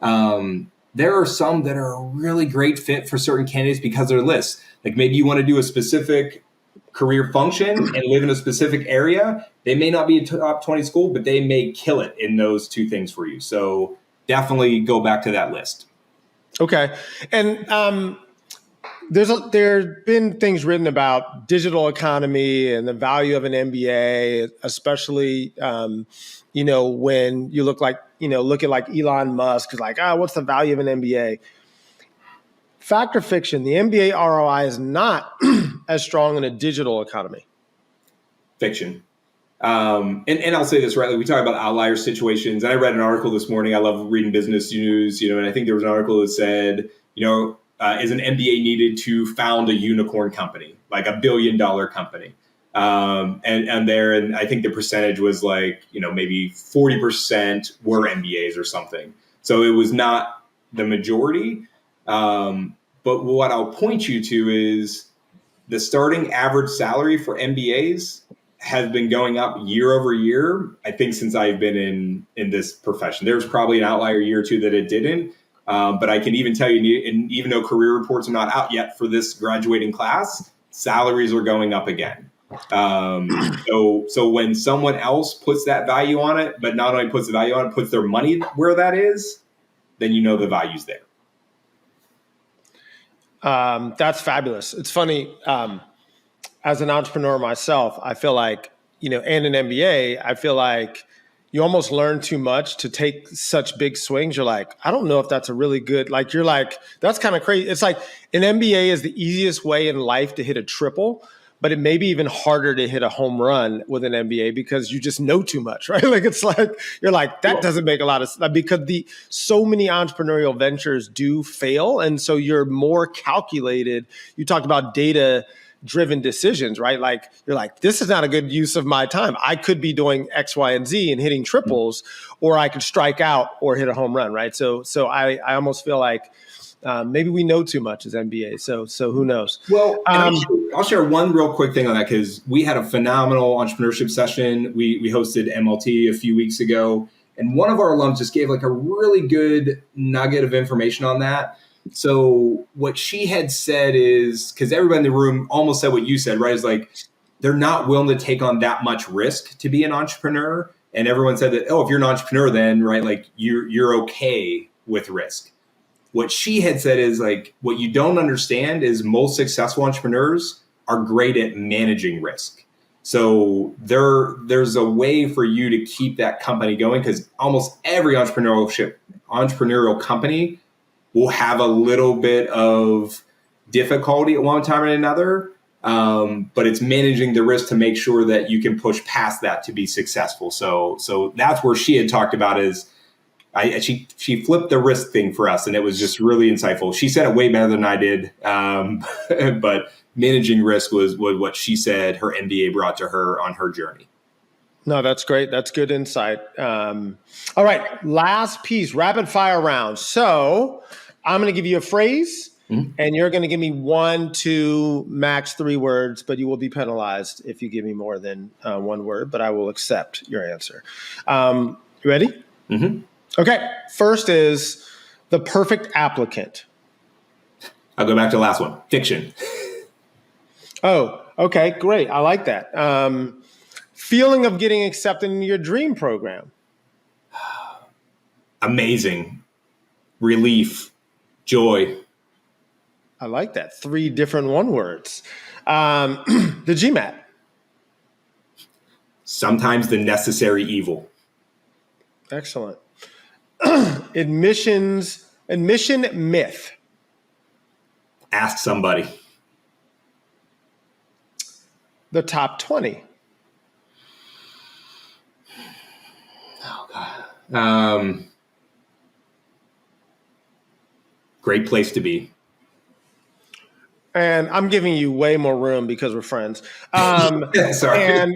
There are some that are a really great fit for certain candidates because of their lists. Like maybe you want to do a specific career function and live in a specific area. They may not be a top 20 school, but they may kill it in those two things for you. So definitely go back to that list. Okay. And there's been things written about digital economy and the value of an MBA, especially, when you look at like Elon Musk is like, what's the value of an MBA? Fact or fiction, the MBA ROI is not as strong in a digital economy. Fiction. And I'll say this, right? Like we talk about outlier situations. And I read an article this morning. I love reading business news, and I think there was an article that said, is an MBA needed to found a unicorn company, like $1 billion company? And I think the percentage was like, maybe 40% were MBAs or something. So it was not the majority. But what I'll point you to is the starting average salary for MBAs has been going up year over year, I think, since I've been in this profession. There's probably an outlier year or two that it didn't. But I can even tell you, and even though career reports are not out yet for this graduating class, salaries are going up again. So when someone else puts that value on it, but not only puts the value on it, puts their money where that is, then the value's there. That's fabulous. It's funny. As an entrepreneur myself, I feel like, and an MBA, I feel like you almost learn too much to take such big swings. You're like, I don't know if that's a really good, you're like, that's kind of crazy. It's like an MBA is the easiest way in life to hit a triple, but it may be even harder to hit a home run with an MBA because you just know too much, right? It's like, you're like, that doesn't make a lot of sense because so many entrepreneurial ventures do fail. And so you're more calculated. You talked about data-driven decisions, right? Like you're like, this is not a good use of my time. I could be doing X, Y, and Z and hitting triples, or I could strike out or hit a home run, right? So I almost feel like maybe we know too much as MBA. So who knows? Well, I'll share one real quick thing on that because we had a phenomenal entrepreneurship session. We hosted MLT a few weeks ago, and one of our alums just gave like a really good nugget of information on that. So what she had said is, because everybody in the room almost said what you said, right? Is like, they're not willing to take on that much risk to be an entrepreneur. And everyone said that, if you're an entrepreneur, then, right, like you're okay with risk. What she had said is like, what you don't understand is most successful entrepreneurs are great at managing risk. So there's a way for you to keep that company going because almost every entrepreneurial company will have a little bit of difficulty at one time or another, but it's managing the risk to make sure that you can push past that to be successful. So that's where she had talked about is she flipped the risk thing for us, and it was just really insightful. She said it way better than I did, but managing risk was what she said her MBA brought to her on her journey. No, that's great. That's good insight. All right, last piece, rapid fire round. So I'm going to give you a phrase, and you're going to give me 1, 2, max 3 words, but you will be penalized if you give me more than 1 word, but I will accept your answer. You ready? Mm-hmm. Okay, first is the perfect applicant. I'll go back to the last one, fiction. Oh, okay, great. I like that. Feeling of getting accepted in your dream program. Amazing. Relief. Joy. I like that. 3 different 1 words. The GMAT. Sometimes the necessary evil. Excellent. Admission myth. Ask somebody. The top 20. Oh, God. Great place to be. And I'm giving you way more room because we're friends. Sorry.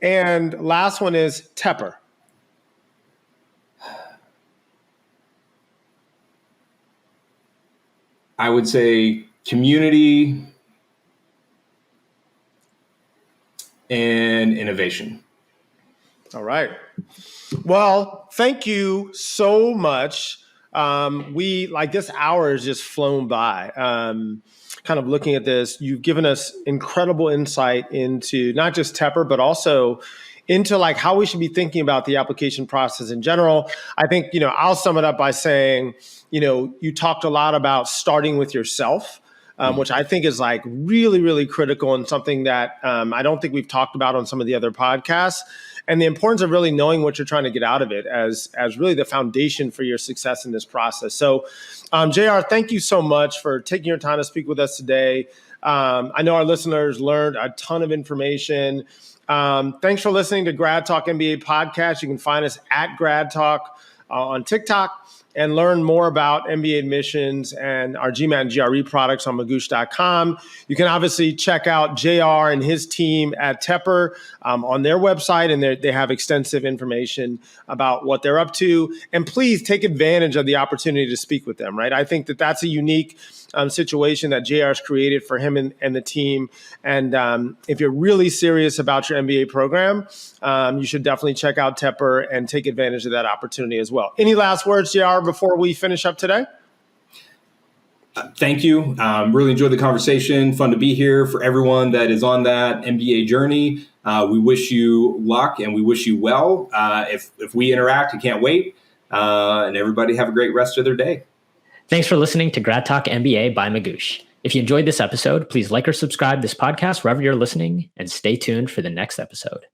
And last one is Tepper. I would say community and innovation. All right. Well, thank you so much. This hour has just flown by. Kind of looking at this, you've given us incredible insight into not just Tepper, but also into like how we should be thinking about the application process in general. I think, I'll sum it up by saying, you talked a lot about starting with yourself, which I think is like really, really critical and something that I don't think we've talked about on some of the other podcasts. And the importance of really knowing what you're trying to get out of it as really the foundation for your success in this process. So, JR, thank you so much for taking your time to speak with us today. I know our listeners learned a ton of information. Thanks for listening to GradTalk MBA podcast. You can find us at GradTalk on TikTok and learn more about MBA admissions and our GMAT and GRE products on Magoosh.com. You can obviously check out JR and his team at Tepper on their website, and they have extensive information about what they're up to. And please take advantage of the opportunity to speak with them, right? I think that that's a unique situation that JR has created for him and the team. And if you're really serious about your MBA program, you should definitely check out Tepper and take advantage of that opportunity as well. Any last words, JR, before we finish up today? Thank you. Really enjoyed the conversation. Fun to be here for everyone that is on that MBA journey. We wish you luck and we wish you well. If we interact, you can't wait. And everybody have a great rest of their day. Thanks for listening to GradTalk MBA by Magoosh. If you enjoyed this episode, please like or subscribe this podcast wherever you're listening and stay tuned for the next episode.